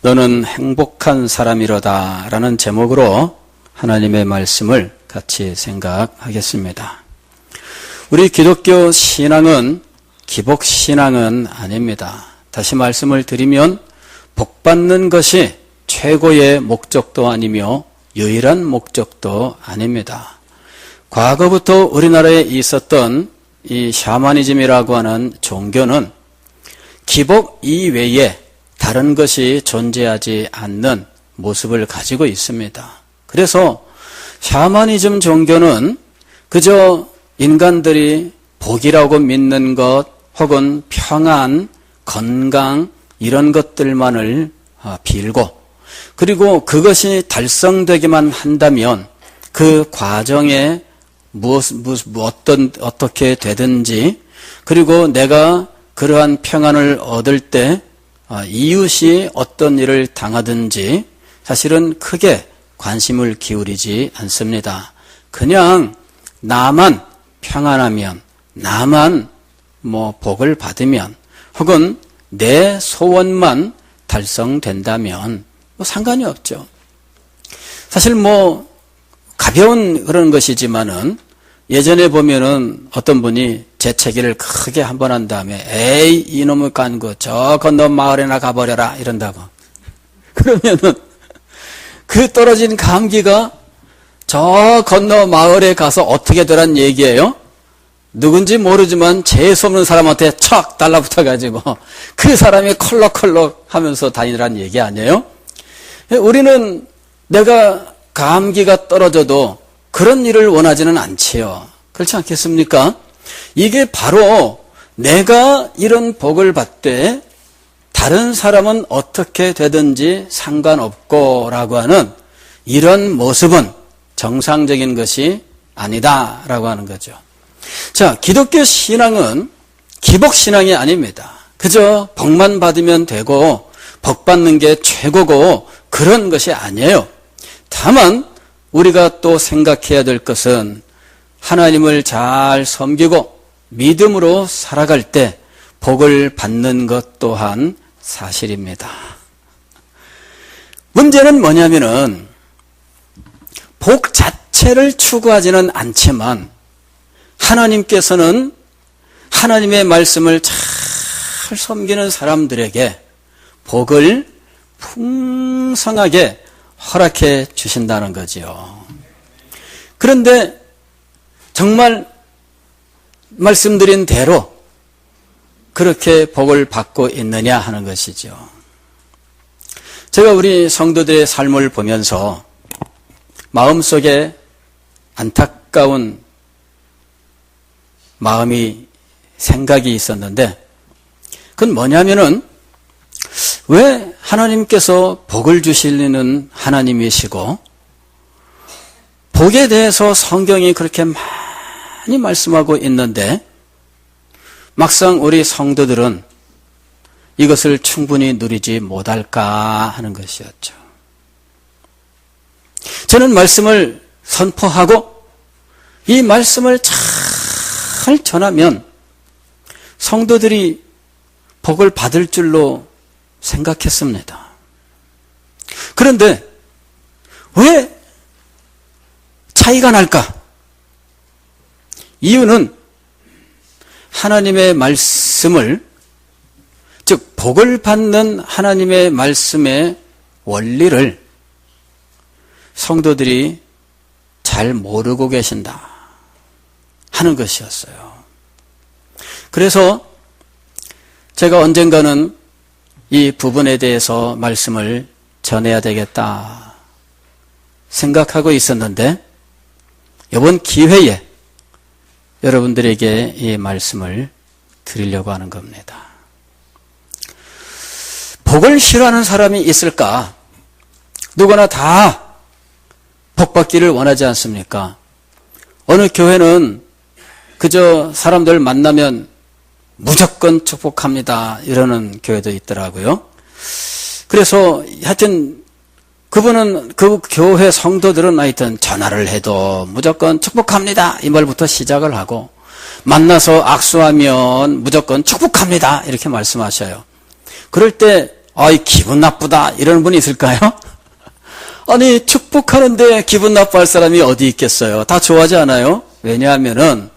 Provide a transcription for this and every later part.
너는 행복한 사람이로다 라는 제목으로 하나님의 말씀을 같이 생각하겠습니다. 우리 기독교 신앙은 기복신앙은 아닙니다. 다시 말씀을 드리면 복받는 것이 최고의 목적도 아니며 유일한 목적도 아닙니다. 과거부터 우리나라에 있었던 이 샤머니즘이라고 하는 종교는 기복 이외에 다른 것이 존재하지 않는 모습을 가지고 있습니다. 그래서 샤머니즘 종교는 그저 인간들이 복이라고 믿는 것 혹은 평안, 건강 이런 것들만을 빌고 그리고 그것이 달성되기만 한다면 그 과정에 어떻게 되든지 그리고 내가 그러한 평안을 얻을 때 이웃이 어떤 일을 당하든지 사실은 크게 관심을 기울이지 않습니다. 그냥 나만 평안하면 나만 복을 받으면 혹은 내 소원만 달성된다면 상관이 없죠. 사실 가벼운 그런 것이지만은 예전에 보면은 어떤 분이 재채기를 크게 한 번 한 다음에 에이 이놈의 깐거 저 건너 마을에나 가버려라 이런다고. 그러면은 그 떨어진 감기가 저 건너 마을에 가서 어떻게 되란 얘기예요? 누군지 모르지만 재수 없는 사람한테 척 달라붙어가지고 그 사람이 컬럭컬럭 하면서 다니라는 얘기 아니에요? 우리는 내가 감기가 떨어져도 그런 일을 원하지는 않지요. 그렇지 않겠습니까? 이게 바로 내가 이런 복을 받되 다른 사람은 어떻게 되든지 상관없고 라고 하는 이런 모습은 정상적인 것이 아니다라고 하는 거죠. 자, 기독교 신앙은 기복신앙이 아닙니다. 그저 복만 받으면 되고 복 받는 게 최고고 그런 것이 아니에요. 다만 우리가 또 생각해야 될 것은 하나님을 잘 섬기고 믿음으로 살아갈 때 복을 받는 것 또한 사실입니다. 문제는 뭐냐면은 복 자체를 추구하지는 않지만 하나님께서는 하나님의 말씀을 잘 섬기는 사람들에게 복을 풍성하게 허락해 주신다는 거지요. 그런데 정말 말씀드린 대로 그렇게 복을 받고 있느냐 하는 것이죠. 제가 우리 성도들의 삶을 보면서 마음속에 안타까운 생각이 있었는데 그건 뭐냐면은 왜 하나님께서 복을 주시는 하나님이시고 복에 대해서 성경이 그렇게 많이 말씀하고 있는데 막상 우리 성도들은 이것을 충분히 누리지 못할까 하는 것이었죠. 저는 말씀을 선포하고 이 말씀을 잘 전하면 성도들이 복을 받을 줄로 생각했습니다. 그런데 왜 차이가 날까? 이유는 하나님의 말씀을, 즉 복을 받는 하나님의 말씀의 원리를 성도들이 잘 모르고 계신다 하는 것이었어요. 그래서 제가 언젠가는 이 부분에 대해서 말씀을 전해야 되겠다 생각하고 있었는데 이번 기회에 여러분들에게 이 말씀을 드리려고 하는 겁니다. 복을 싫어하는 사람이 있을까? 누구나 다 복받기를 원하지 않습니까? 어느 교회는 그저 사람들 만나면 무조건 축복합니다 이러는 교회도 있더라고요. 그래서 하여튼 그분은 그 교회 성도들은 하여튼 전화를 해도 무조건 축복합니다 이 말부터 시작을 하고 만나서 악수하면 무조건 축복합니다 이렇게 말씀하셔요. 그럴 때 아이, 기분 나쁘다. 이러는 분이 있을까요? 아니, 축복하는데 기분 나빠할 사람이 어디 있겠어요? 다 좋아하지 않아요? 왜냐하면은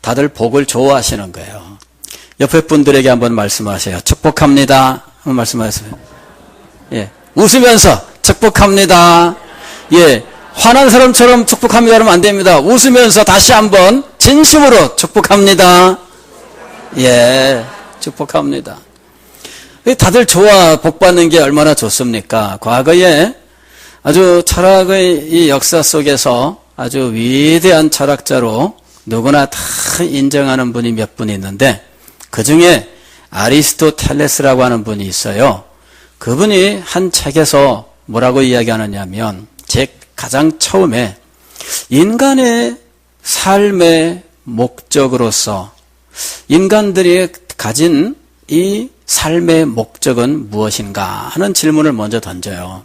다들 복을 좋아하시는 거예요. 옆에 분들에게 한번 말씀하세요. 축복합니다. 한번 말씀하세요. 예. 웃으면서 축복합니다. 예. 화난 사람처럼 축복합니다 하면 안 됩니다. 웃으면서 다시 한번 진심으로 축복합니다. 예. 축복합니다. 다들 복 받는 게 얼마나 좋습니까? 과거에 아주 철학의 이 역사 속에서 아주 위대한 철학자로 누구나 다 인정하는 분이 몇 분 있는데 그 중에 아리스토텔레스라고 하는 분이 있어요. 그분이 한 책에서 뭐라고 이야기하느냐면 가장 처음에 인간의 삶의 목적으로서 인간들이 가진 이 삶의 목적은 무엇인가 하는 질문을 먼저 던져요.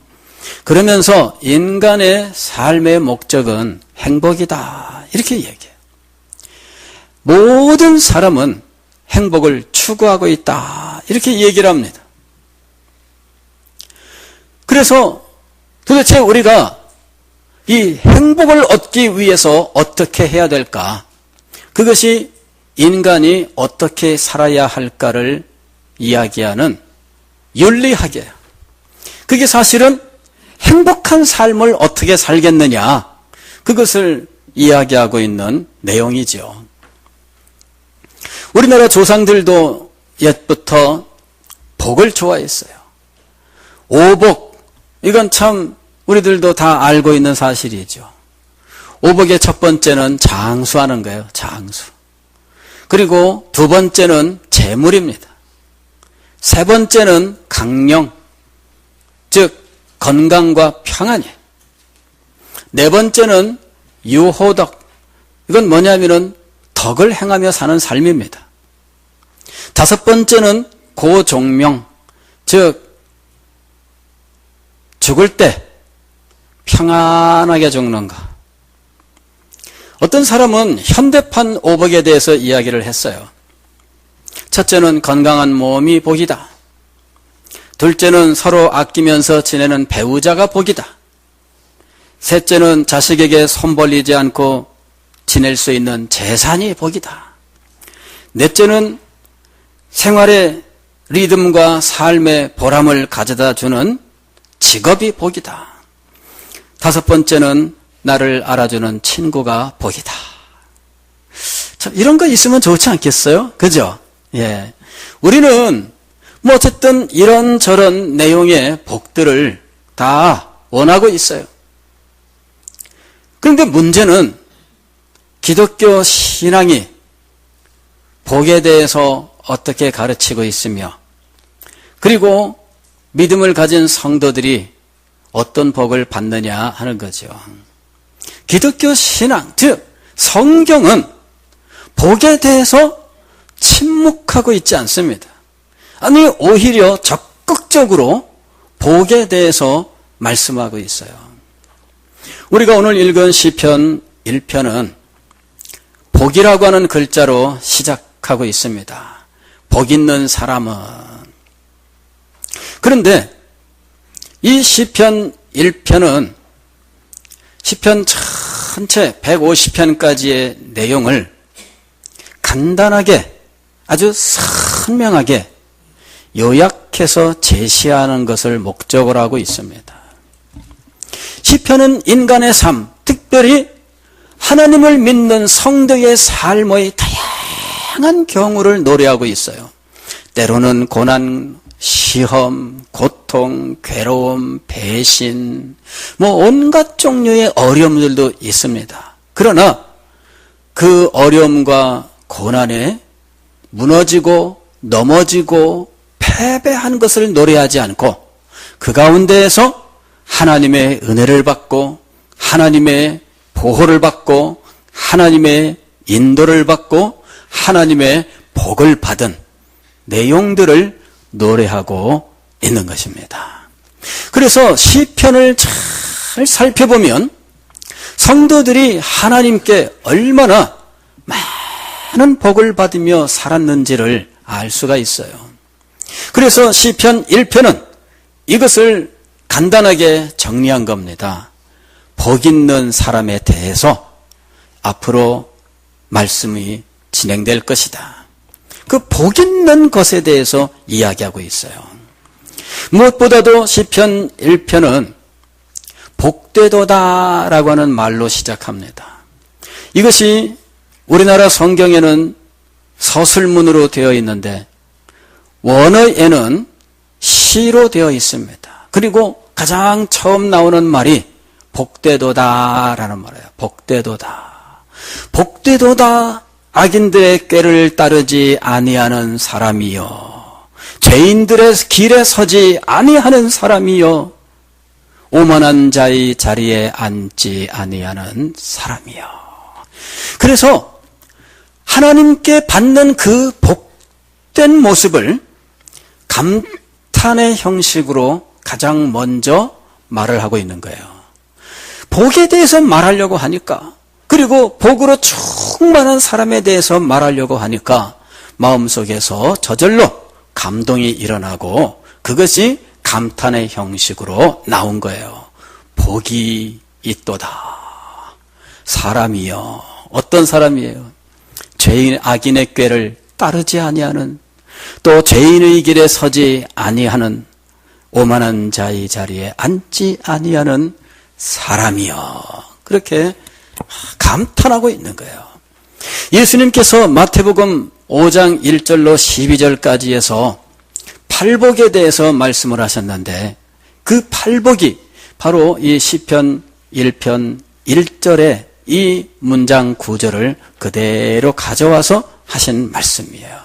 그러면서 인간의 삶의 목적은 행복이다. 이렇게 얘기해요. 모든 사람은 행복을 추구하고 있다. 이렇게 얘기를 합니다. 그래서 도대체 우리가 이 행복을 얻기 위해서 어떻게 해야 될까? 그것이 인간이 어떻게 살아야 할까를 이야기하는 윤리학이에요. 그게 사실은 행복한 삶을 어떻게 살겠느냐, 그것을 이야기하고 있는 내용이죠. 우리나라 조상들도 옛부터 복을 좋아했어요. 오복, 이건 참 우리들도 다 알고 있는 사실이죠. 오복의 첫 번째는 장수하는 거예요. 장수. 그리고 두 번째는 재물입니다. 세 번째는 강령, 즉 건강과 평안이에요. 네 번째는 유호덕, 이건 뭐냐면은 덕을 행하며 사는 삶입니다. 다섯 번째는 고종명, 즉 죽을 때 평안하게 죽는 것. 어떤 사람은 현대판 오복에 대해서 이야기를 했어요. 첫째는 건강한 몸이 복이다. 둘째는 서로 아끼면서 지내는 배우자가 복이다. 셋째는 자식에게 손 벌리지 않고 지낼 수 있는 재산이 복이다. 넷째는 생활의 리듬과 삶의 보람을 가져다 주는 직업이 복이다. 다섯 번째는 나를 알아주는 친구가 복이다. 참, 이런 거 있으면 좋지 않겠어요? 그죠? 예. 우리는 뭐 어쨌든 이런저런 내용의 복들을 다 원하고 있어요. 그런데 문제는 기독교 신앙이 복에 대해서 어떻게 가르치고 있으며, 그리고 믿음을 가진 성도들이 어떤 복을 받느냐 하는 거죠. 기독교 신앙, 즉 성경은 복에 대해서 침묵하고 있지 않습니다. 아니, 오히려 적극적으로 복에 대해서 말씀하고 있어요. 우리가 오늘 읽은 시편 1편은 복이라고 하는 글자로 시작하고 있습니다. 복 있는 사람은. 그런데 이 시편 1편은 시편 전체 150편까지의 내용을 간단하게, 아주 선명하게 요약해서 제시하는 것을 목적으로 하고 있습니다. 시편은 인간의 삶, 특별히 하나님을 믿는 성도의 삶의 다양한 경우를 노래하고 있어요. 때로는 고난, 시험, 고통, 괴로움, 배신, 뭐 온갖 종류의 어려움들도 있습니다. 그러나 그 어려움과 고난에 무너지고 넘어지고 패배한 것을 노래하지 않고 그 가운데에서 하나님의 은혜를 받고 하나님의 보호를 받고 하나님의 인도를 받고 하나님의 복을 받은 내용들을 노래하고 있는 것입니다. 그래서 시편을 잘 살펴보면 성도들이 하나님께 얼마나 많은 복을 받으며 살았는지를 알 수가 있어요. 그래서 시편 1편은 이것을 간단하게 정리한 겁니다. 복 있는 사람에 대해서 앞으로 말씀이 진행될 것이다. 그 복 있는 것에 대해서 이야기하고 있어요. 무엇보다도 시편 1편은 복되도다라고 하는 말로 시작합니다. 이것이 우리나라 성경에는 서술문으로 되어 있는데 원어에는 시로 되어 있습니다. 그리고 가장 처음 나오는 말이 복되도다라는 말이에요. 복되도다. 복되도다. 악인들의 꾀를 따르지 아니하는 사람이요, 죄인들의 길에 서지 아니하는 사람이요, 오만한 자의 자리에 앉지 아니하는 사람이요. 그래서 하나님께 받는 그 복된 모습을 감탄의 형식으로 가장 먼저 말을 하고 있는 거예요. 복에 대해서 말하려고 하니까, 그리고 복으로 충만한 사람에 대해서 말하려고 하니까 마음속에서 저절로 감동이 일어나고 그것이 감탄의 형식으로 나온 거예요. 복이 있도다. 사람이요. 어떤 사람이에요? 죄인, 악인의 꾀를 따르지 아니하는, 또 죄인의 길에 서지 아니하는, 오만한 자의 자리에 앉지 아니하는 사람이요. 그렇게 감탄하고 있는 거예요. 예수님께서 마태복음 5장 1절로 12절까지 해서 팔복에 대해서 말씀을 하셨는데, 그 팔복이 바로 이 시편 1편 1절에 이 문장 구절을 그대로 가져와서 하신 말씀이에요.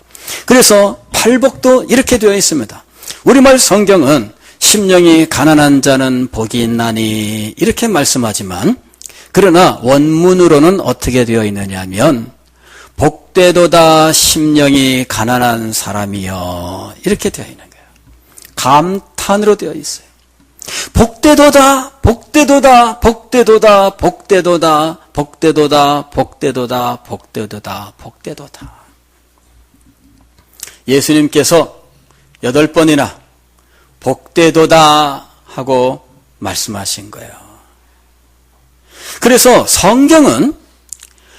그래서 팔복도 이렇게 되어 있습니다. 우리말 성경은 심령이 가난한 자는 복이 있나니 이렇게 말씀하지만, 그러나 원문으로는 어떻게 되어 있느냐 하면 복되도다 심령이 가난한 사람이여, 이렇게 되어 있는 거예요. 감탄으로 되어 있어요. 복되도다, 복되도다, 복되도다, 복되도다, 복되도다, 복되도다, 복되도다, 복되도다. 예수님께서 8번이나 복되도다 하고 말씀하신 거예요. 그래서 성경은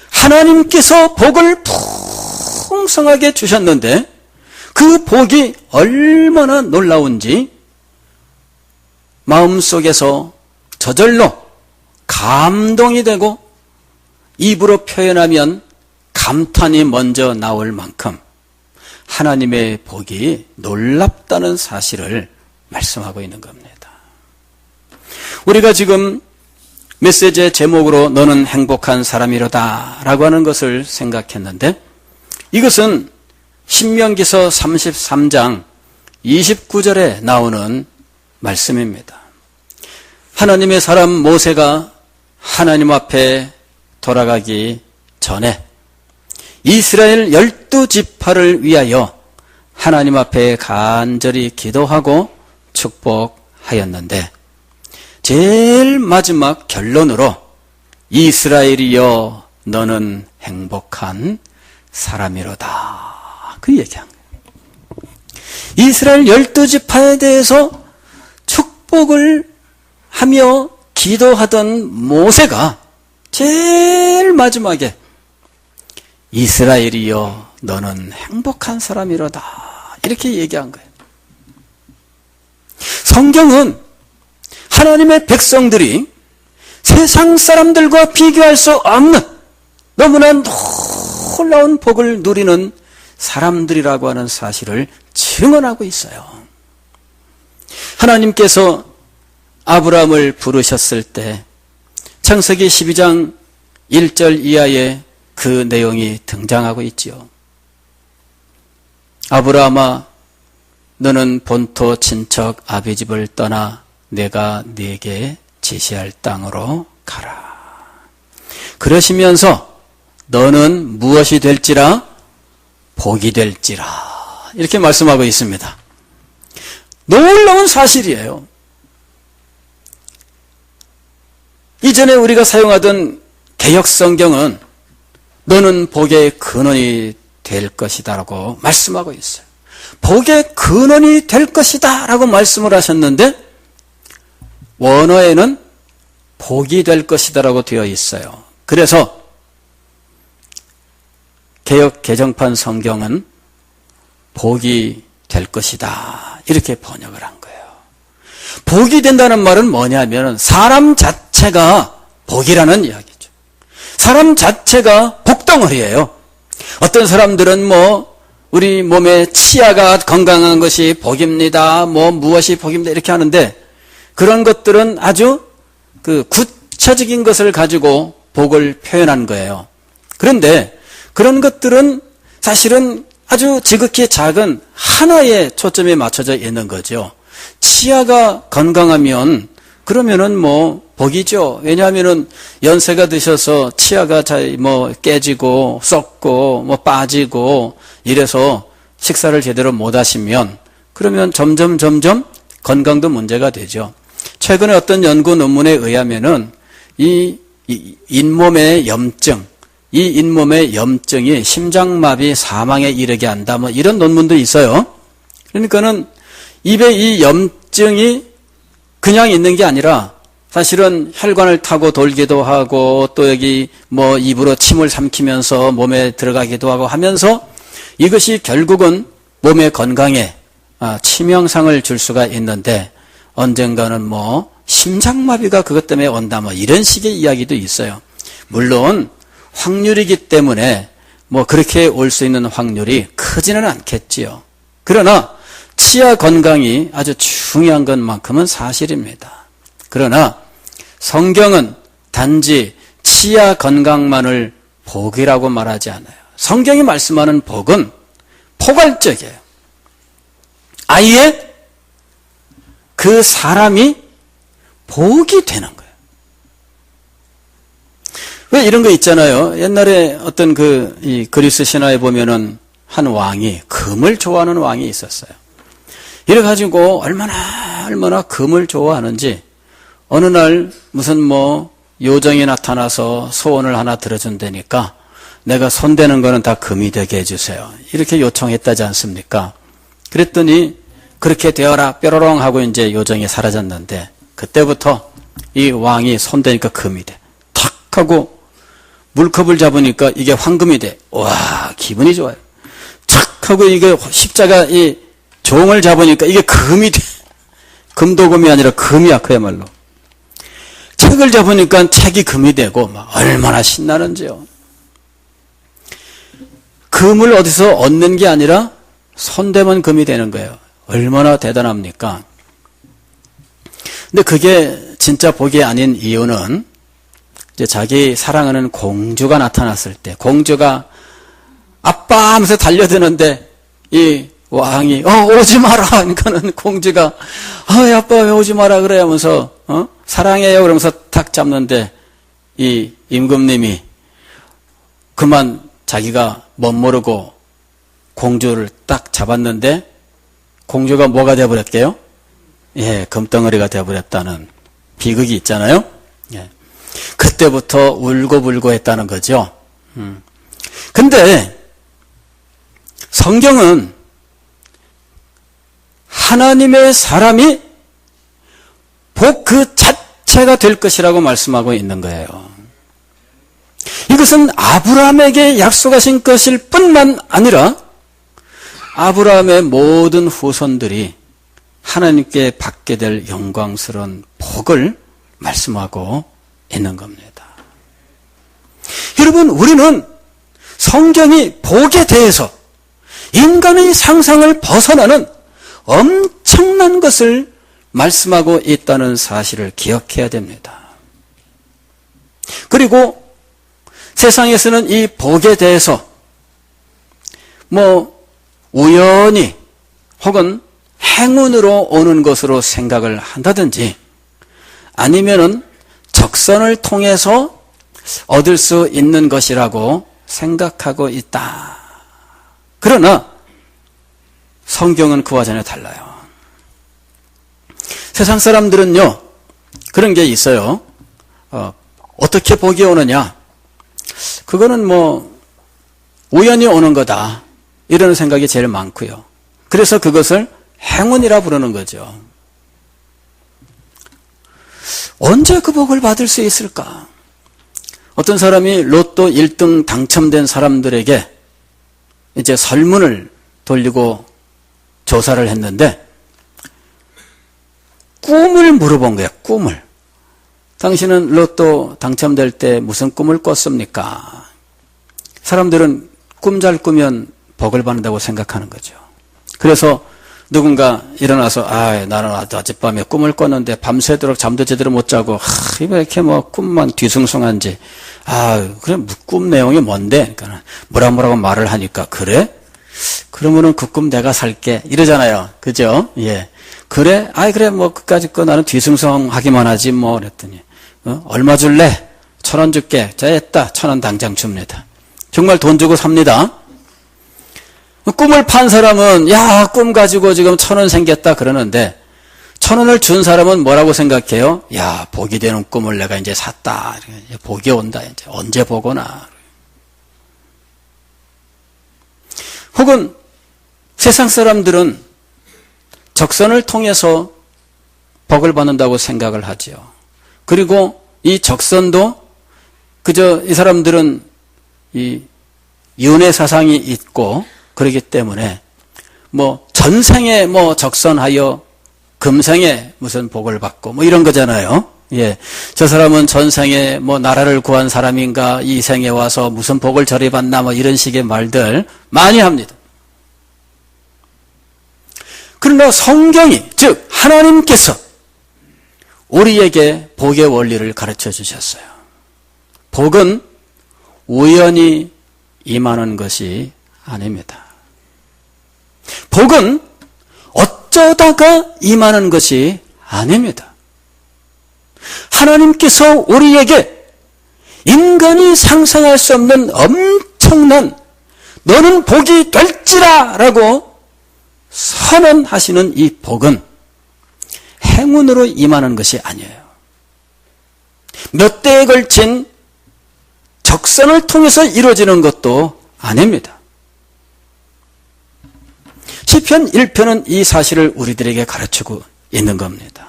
하나님께서 복을 풍성하게 주셨는데 그 복이 얼마나 놀라운지 마음속에서 저절로 감동이 되고 입으로 표현하면 감탄이 먼저 나올 만큼 하나님의 복이 놀랍다는 사실을 말씀하고 있는 겁니다. 우리가 지금 메시지의 제목으로 너는 행복한 사람이로다 라고 하는 것을 생각했는데, 이것은 신명기서 33장 29절에 나오는 말씀입니다. 하나님의 사람 모세가 하나님 앞에 돌아가기 전에 이스라엘 12지파를 위하여 하나님 앞에 간절히 기도하고 축복하였는데, 제일 마지막 결론으로 이스라엘이여 너는 행복한 사람이로다, 그 얘기한 거예요. 이스라엘 12지파에 대해서 축복을 하며 기도하던 모세가 제일 마지막에 이스라엘이여 너는 행복한 사람이로다, 이렇게 얘기한 거예요. 성경은 하나님의 백성들이 세상 사람들과 비교할 수 없는 너무나 놀라운 복을 누리는 사람들이라고 하는 사실을 증언하고 있어요. 하나님께서 아브라함을 부르셨을 때 창세기 12장 1절 이하에 그 내용이 등장하고 있지요. 아브라함아, 너는 본토 친척 아비집을 떠나 내가 네게 지시할 땅으로 가라. 그러시면서 너는 무엇이 될지라? 복이 될지라. 이렇게 말씀하고 있습니다. 놀라운 사실이에요. 이전에 우리가 사용하던 개역성경은 너는 복의 근원이 될 것이다 라고 말씀하고 있어요. 복의 근원이 될 것이다 라고 말씀을 하셨는데 원어에는 복이 될 것이다 라고 되어 있어요. 그래서 개역 개정판 성경은 복이 될 것이다 이렇게 번역을 한 거예요. 복이 된다는 말은 뭐냐면 사람 자체가 복이라는 이야기죠. 사람 자체가 복덩어리예요. 어떤 사람들은 우리 몸의 치아가 건강한 것이 복입니다. 무엇이 복입니다. 이렇게 하는데 그런 것들은 아주 구체적인 것을 가지고 복을 표현한 거예요. 그런데 그런 것들은 사실은 아주 지극히 작은 하나의 초점이 맞춰져 있는 거죠. 치아가 건강하면 그러면은 복이죠. 왜냐하면은 연세가 드셔서 치아가 깨지고 썩고 빠지고 이래서 식사를 제대로 못 하시면 그러면 점점 건강도 문제가 되죠. 최근에 어떤 연구 논문에 의하면은 이 잇몸의 염증, 이 잇몸의 염증이 심장마비 사망에 이르게 한다. 이런 논문도 있어요. 그러니까는 입에 이 염증이 그냥 있는 게 아니라 사실은 혈관을 타고 돌기도 하고 또 여기 입으로 침을 삼키면서 몸에 들어가기도 하고 하면서 이것이 결국은 몸의 건강에 치명상을 줄 수가 있는데 언젠가는 심장마비가 그것 때문에 온다 이런 식의 이야기도 있어요. 물론 확률이기 때문에 그렇게 올 수 있는 확률이 크지는 않겠지요. 그러나 치아 건강이 아주 중요한 것만큼은 사실입니다. 그러나 성경은 단지 치아 건강만을 복이라고 말하지 않아요. 성경이 말씀하는 복은 포괄적이에요. 아예 그 사람이 복이 되는 거예요. 왜 이런 거 있잖아요. 옛날에 어떤 이 그리스 신화에 보면은 한 왕이 금을 좋아하는 왕이 있었어요. 이래가지고 얼마나 금을 좋아하는지 어느 날 무슨 요정이 나타나서 소원을 하나 들어준다니까 내가 손대는 거는 다 금이 되게 해주세요. 이렇게 요청했다지 않습니까? 그랬더니 그렇게 되어라 뾰로롱 하고 이제 요정이 사라졌는데 그때부터 이 왕이 손대니까 금이 돼. 탁 하고 물컵을 잡으니까 이게 황금이 돼. 와, 기분이 좋아요. 착 하고 이게 십자가 이 종을 잡으니까 이게 금이 돼. 금도금이 아니라 금이야, 그야말로. 책을 잡으니까 책이 금이 되고 얼마나 신나는지요. 금을 어디서 얻는 게 아니라 손대면 금이 되는 거예요. 얼마나 대단합니까? 근데 그게 진짜 복이 아닌 이유는 이제 자기 사랑하는 공주가 나타났을 때 공주가 아빠 하면서 달려드는데 이 왕이 오지 마라 하니까는 공주가 아빠 왜 오지 마라 그래 하면서 사랑해요 그러면서 탁 잡는데 이 임금님이 그만 자기가 멋모르고 공주를 딱 잡았는데 공주가 뭐가 되어버렸게요? 예, 금덩어리가 되어버렸다는 비극이 있잖아요. 예. 그때부터 울고불고 했다는 거죠. 근데 성경은 하나님의 사람이 복 그 자체가 될 것이라고 말씀하고 있는 거예요. 이것은 아브라함에게 약속하신 것일 뿐만 아니라 아브라함의 모든 후손들이 하나님께 받게 될 영광스러운 복을 말씀하고 있는 겁니다. 여러분, 우리는 성경이 복에 대해서 인간의 상상을 벗어나는 엄청난 것을 말씀하고 있다는 사실을 기억해야 됩니다. 그리고 세상에서는 이 복에 대해서 우연히 혹은 행운으로 오는 것으로 생각을 한다든지 아니면은 적선을 통해서 얻을 수 있는 것이라고 생각하고 있다. 그러나 성경은 그와 전혀 달라요. 세상 사람들은요, 그런 게 있어요. 어떻게 복이 오느냐? 그거는 우연히 오는 거다. 이런 생각이 제일 많고요. 그래서 그것을 행운이라 부르는 거죠. 언제 그 복을 받을 수 있을까? 어떤 사람이 로또 1등 당첨된 사람들에게 이제 설문을 돌리고 조사를 했는데 꿈을 물어본 거야. 꿈을. 당신은 로또 당첨될 때 무슨 꿈을 꿨습니까? 사람들은 꿈 잘 꾸면 복을 받는다고 생각하는 거죠. 그래서 누군가 일어나서 나는 어젯밤에 꿈을 꿨는데 밤새도록 잠도 제대로 못 자고 왜 이렇게 뭐 꿈만 뒤숭숭한지 그래 꿈 내용이 뭔데? 그러니까 뭐라고 말을 하니까 그래? 그러면은 그 꿈 내가 살게 이러잖아요. 그죠? 예. 그래? 그래 뭐 그까짓 거 나는 뒤숭숭하기만 하지 뭐 그랬더니 얼마 줄래? 1,000원 줄게. 자 했다. 1,000원 당장 줍니다. 정말 돈 주고 삽니다. 꿈을 판 사람은 꿈 가지고 지금 1,000원 생겼다 그러는데 1,000원을 준 사람은 뭐라고 생각해요? 복이 되는 꿈을 내가 이제 샀다. 복이 온다. 이제 언제 보거나. 혹은 세상 사람들은 적선을 통해서 복을 받는다고 생각을 하죠. 그리고 이 적선도 그저 이 사람들은 이 윤회 사상이 있고 그렇기 때문에 뭐 전생에 뭐 적선하여 금생에 무슨 복을 받고 뭐 이런 거잖아요. 예. 저 사람은 전생에 뭐 나라를 구한 사람인가 이 생에 와서 무슨 복을 저리 받나 뭐 이런 식의 말들 많이 합니다. 그러나 성경이 즉 하나님께서 우리에게 복의 원리를 가르쳐 주셨어요. 복은 우연히 임하는 것이 아닙니다. 복은 어쩌다가 임하는 것이 아닙니다. 하나님께서 우리에게 인간이 상상할 수 없는 엄청난 너는 복이 될지라 라고 선언하시는 이 복은 행운으로 임하는 것이 아니에요. 몇 대에 걸친 적선을 통해서 이루어지는 것도 아닙니다. 시편 1편은 이 사실을 우리들에게 가르치고 있는 겁니다.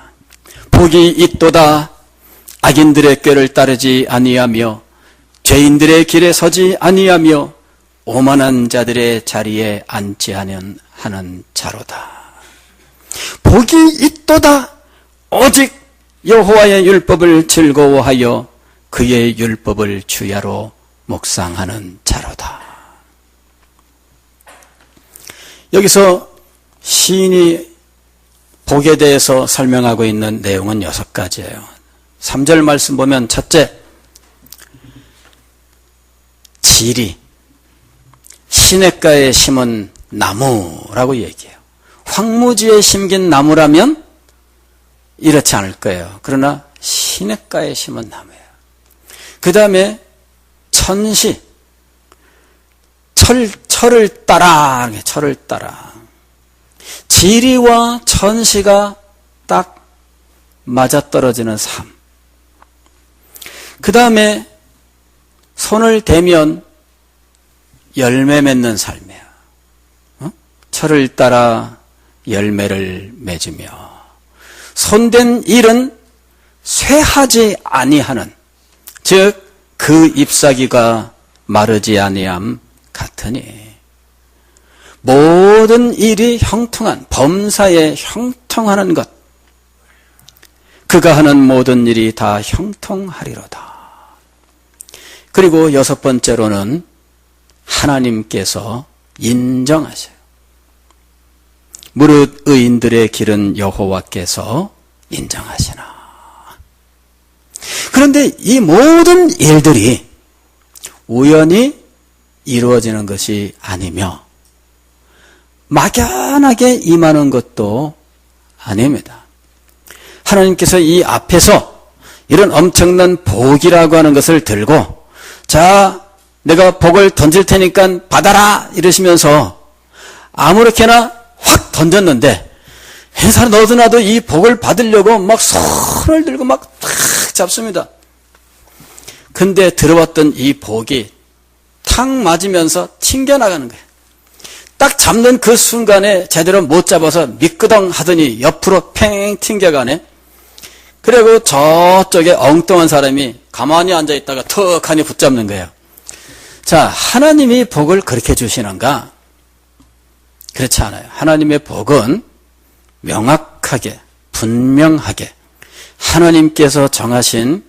복이 있도다 악인들의 꾀를 따르지 아니하며 죄인들의 길에 서지 아니하며 오만한 자들의 자리에 앉지 하는 자로다. 복이 있도다 오직 여호와의 율법을 즐거워하여 그의 율법을 주야로 묵상하는 자로다. 여기서 시인이 복에 대해서 설명하고 있는 내용은 6가지예요. 3절 말씀 보면 첫째, 지리, 시냇가에 심은 나무라고 얘기해요. 황무지에 심긴 나무라면 이렇지 않을 거예요. 그러나 시냇가에 심은 나무예요. 그 다음에 천시, 철을 따라. 지리와 천시가 딱 맞아떨어지는 삶. 그 다음에 손을 대면 열매 맺는 삶이에요. 철을 따라 열매를 맺으며 손댄 일은 쇠하지 아니하는 즉 그 잎사귀가 마르지 아니함 같으니 모든 일이 형통한 범사에 형통하는 것 그가 하는 모든 일이 다 형통하리로다. 그리고 6번째로는 하나님께서 인정하셔요. 무릇 의인들의 길은 여호와께서 인정하시나. 그런데 이 모든 일들이 우연히 이루어지는 것이 아니며 막연하게 임하는 것도 아닙니다. 하나님께서 이 앞에서 이런 엄청난 복이라고 하는 것을 들고 자, 내가 복을 던질 테니까 받아라 이러시면서 아무렇게나 확 던졌는데 회사 너도 나도 이 복을 받으려고 막 손을 들고 막 탁 잡습니다. 근데 들어왔던 이 복이 탁 맞으면서 튕겨나가는 거예요. 딱 잡는 그 순간에 제대로 못 잡아서 미끄덩 하더니 옆으로 팽 튕겨가네. 그리고 저쪽에 엉뚱한 사람이 가만히 앉아있다가 턱하니 붙잡는 거예요. 자, 하나님이 복을 그렇게 주시는가? 그렇지 않아요. 하나님의 복은 명확하게, 분명하게 하나님께서 정하신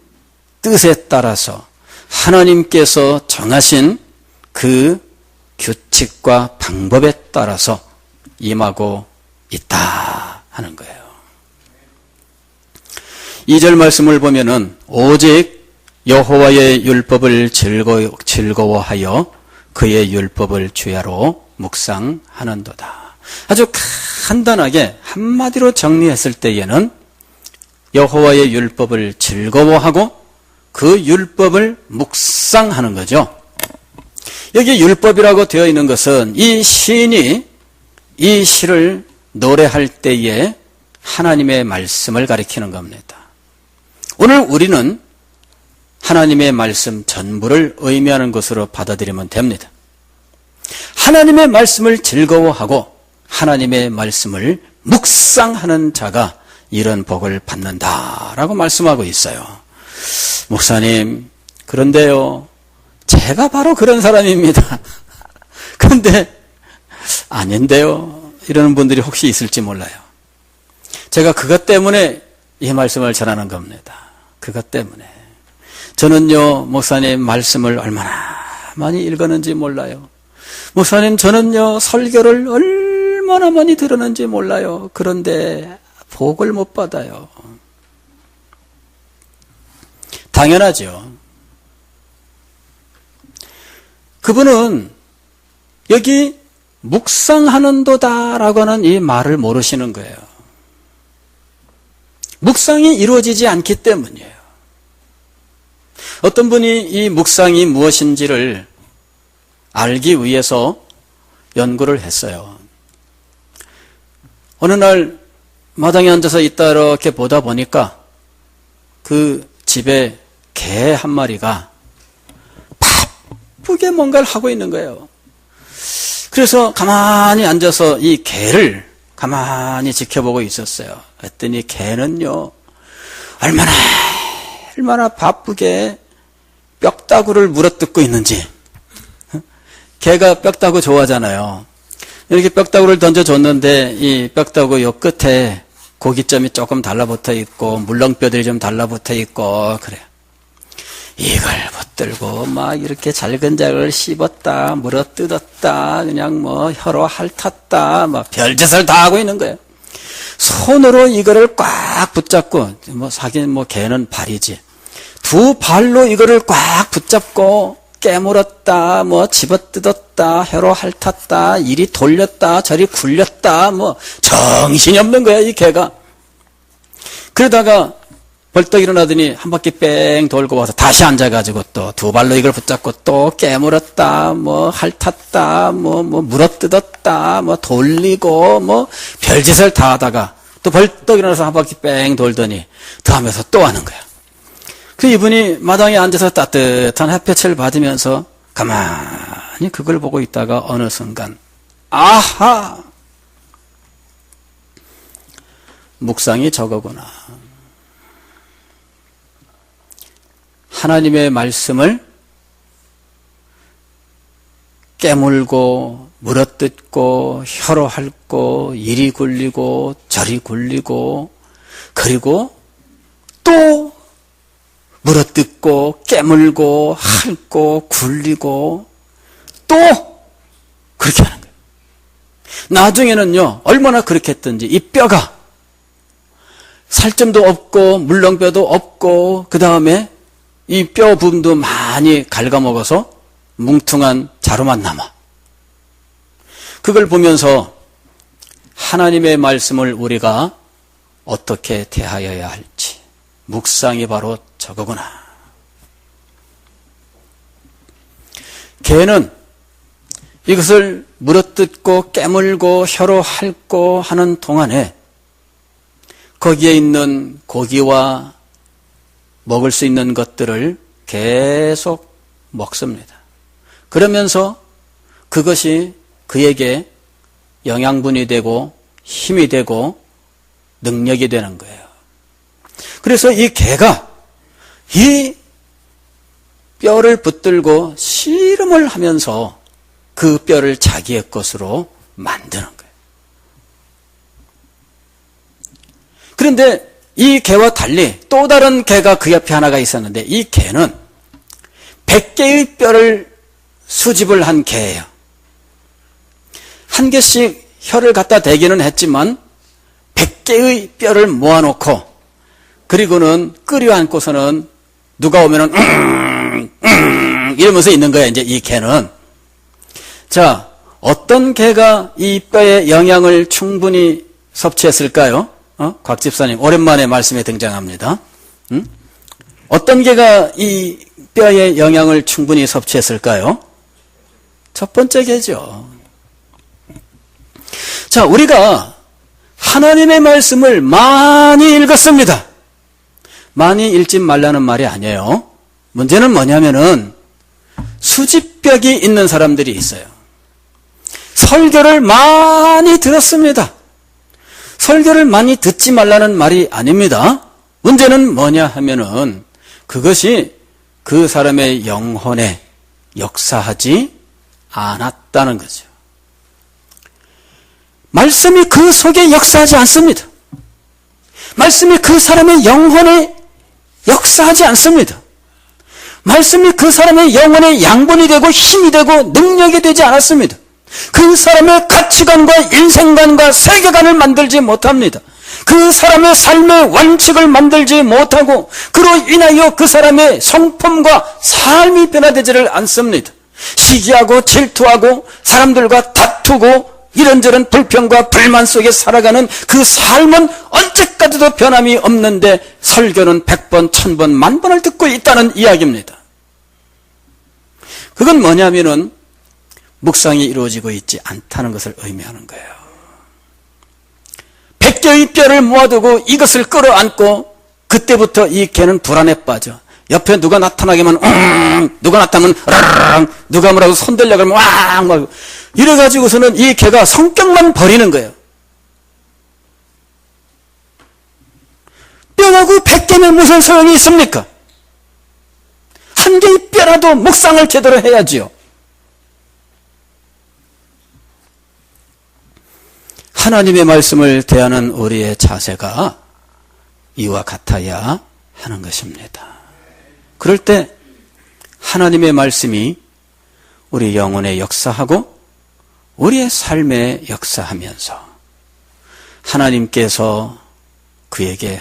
뜻에 따라서 하나님께서 정하신 그 규칙과 방법에 따라서 임하고 있다 하는 거예요. 2절 말씀을 보면은 오직 여호와의 율법을 즐거워하여 그의 율법을 주야로 묵상하는도다. 아주 간단하게 한마디로 정리했을 때에는 여호와의 율법을 즐거워하고 그 율법을 묵상하는 거죠. 여기 율법이라고 되어 있는 것은 이 시인이 이 시를 노래할 때에 하나님의 말씀을 가리키는 겁니다. 오늘 우리는 하나님의 말씀 전부를 의미하는 것으로 받아들이면 됩니다. 하나님의 말씀을 즐거워하고 하나님의 말씀을 묵상하는 자가 이런 복을 받는다라고 말씀하고 있어요. 목사님, 그런데요, 제가 바로 그런 사람입니다. 그런데 아닌데요, 이러는 분들이 혹시 있을지 몰라요. 제가 그것 때문에 이 말씀을 전하는 겁니다. 그것 때문에. 저는요, 목사님 말씀을 얼마나 많이 읽었는지 몰라요. 목사님, 저는요, 설교를 얼마나 많이 들었는지 몰라요. 그런데 복을 못 받아요. 당연하죠. 그분은 여기 묵상하는도다 라고 하는 이 말을 모르시는 거예요. 묵상이 이루어지지 않기 때문이에요. 어떤 분이 이 묵상이 무엇인지를 알기 위해서 연구를 했어요. 어느 날 마당에 앉아서 있다 이렇게 보다 보니까 그 집에 개 한 마리가 바쁘게 뭔가를 하고 있는 거예요. 그래서 가만히 앉아서 이 개를 가만히 지켜보고 있었어요. 그랬더니 개는요, 얼마나 바쁘게 뼈다구를 물어뜯고 있는지. 개가 뼈다구 좋아하잖아요. 이렇게 뼈다구를 던져줬는데 이 뼈다구 요 끝에 고기점이 조금 달라붙어 있고 물렁뼈들이 좀 달라붙어 있고 그래요. 이걸 붙들고 막 이렇게 잘근잘을 씹었다, 물어뜯었다, 그냥 뭐 혀로 핥았다, 막 별짓을 다 하고 있는 거예요. 손으로 이거를 꽉 붙잡고, 뭐 사긴 뭐 개는 발이지. 두 발로 이거를 꽉 붙잡고 깨물었다, 뭐 집어뜯었다, 혀로 핥았다, 이리 돌렸다, 저리 굴렸다, 뭐 정신이 없는 거야, 이 개가. 그러다가 벌떡 일어나더니 한 바퀴 뺑 돌고 와서 다시 앉아가지고 또 두 발로 이걸 붙잡고 또 깨물었다, 뭐 핥았다, 뭐 물어뜯었다, 뭐 돌리고 뭐 별짓을 다 하다가 또 벌떡 일어나서 한 바퀴 뺑 돌더니 다음에서 또 하는 거야. 그 이분이 마당에 앉아서 따뜻한 햇볕을 받으면서 가만히 그걸 보고 있다가 어느 순간 아하! 묵상이 저거구나. 하나님의 말씀을 깨물고 물어뜯고 혀로 핥고 이리 굴리고 저리 굴리고 그리고 또 물어뜯고 깨물고 핥고 굴리고 또 그렇게 하는 거예요. 나중에는요, 얼마나 그렇게 했든지 이 뼈가 살점도 없고 물렁뼈도 없고 그 다음에 이 뼈 부분도 많이 갉아먹어서 뭉퉁한 자루만 남아. 그걸 보면서 하나님의 말씀을 우리가 어떻게 대하여야 할지 묵상이 바로 저거구나. 개는 이것을 물어뜯고 깨물고 혀로 핥고 하는 동안에 거기에 있는 고기와 먹을 수 있는 것들을 계속 먹습니다. 그러면서 그것이 그에게 영양분이 되고 힘이 되고 능력이 되는 거예요. 그래서 이 개가 이 뼈를 붙들고 씨름을 하면서 그 뼈를 자기의 것으로 만드는 거예요. 그런데 이 개와 달리 또 다른 개가 그 옆에 하나가 있었는데 이 개는 100개의 뼈를 수집을 한 개예요. 한 개씩 혀를 갖다 대기는 했지만 100개의 뼈를 모아놓고 그리고는 끌어안고서는 누가 오면은 이러면서 있는 거예요. 이제 이 개는. 자, 어떤 개가 이 뼈의 영양을 충분히 섭취했을까요? 곽 집사님 오랜만에 말씀에 등장합니다. 어떤 개가 이 뼈의 영양을 충분히 섭취했을까요? 첫 번째 개죠. 자, 우리가 하나님의 말씀을 많이 읽었습니다. 많이 읽지 말라는 말이 아니에요. 문제는 뭐냐면은 수집벽이 있는 사람들이 있어요. 설교를 많이 들었습니다. 설교를 많이 듣지 말라는 말이 아닙니다. 문제는 뭐냐 하면은 그것이 그 사람의 영혼에 역사하지 않았다는 거죠. 말씀이 그 속에 역사하지 않습니다. 말씀이 그 사람의 영혼에 역사하지 않습니다. 말씀이 그 사람의 영혼의 양분이 되고 힘이 되고 능력이 되지 않았습니다. 그 사람의 가치관과 인생관과 세계관을 만들지 못합니다. 그 사람의 삶의 원칙을 만들지 못하고 그로 인하여 그 사람의 성품과 삶이 변화되지를 않습니다. 시기하고 질투하고 사람들과 다투고 이런저런 불평과 불만 속에 살아가는 그 삶은 언제까지도 변함이 없는데 설교는 100번, 1000번, 10,000번을 듣고 있다는 이야기입니다. 그건 뭐냐면은 묵상이 이루어지고 있지 않다는 것을 의미하는 거예요. 100개의 뼈를 모아두고 이것을 끌어안고 그때부터 이 개는 불안에 빠져. 옆에 누가 나타나게만 누가 나타나면 누가 뭐라고 손들려고 하면 왕 막 이래가지고서는 이 개가 성격만 버리는 거예요. 뼈하고 100개면 무슨 소용이 있습니까? 한 개의 뼈라도 묵상을 제대로 해야지요. 하나님의 말씀을 대하는 우리의 자세가 이와 같아야 하는 것입니다. 그럴 때 하나님의 말씀이 우리 영혼에 역사하고 우리의 삶에 역사하면서 하나님께서 그에게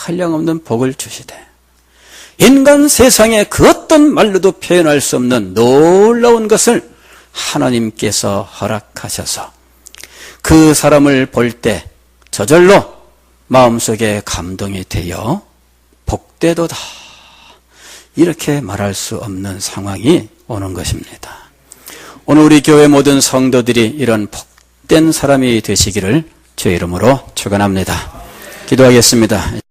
한량없는 복을 주시되 인간 세상에 그 어떤 말로도 표현할 수 없는 놀라운 것을 하나님께서 허락하셔서 그 사람을 볼 때 저절로 마음속에 감동이 되어 복되도다 이렇게 말할 수 없는 상황이 오는 것입니다. 오늘 우리 교회 모든 성도들이 이런 복된 사람이 되시기를 주의 이름으로 축원합니다. 기도하겠습니다.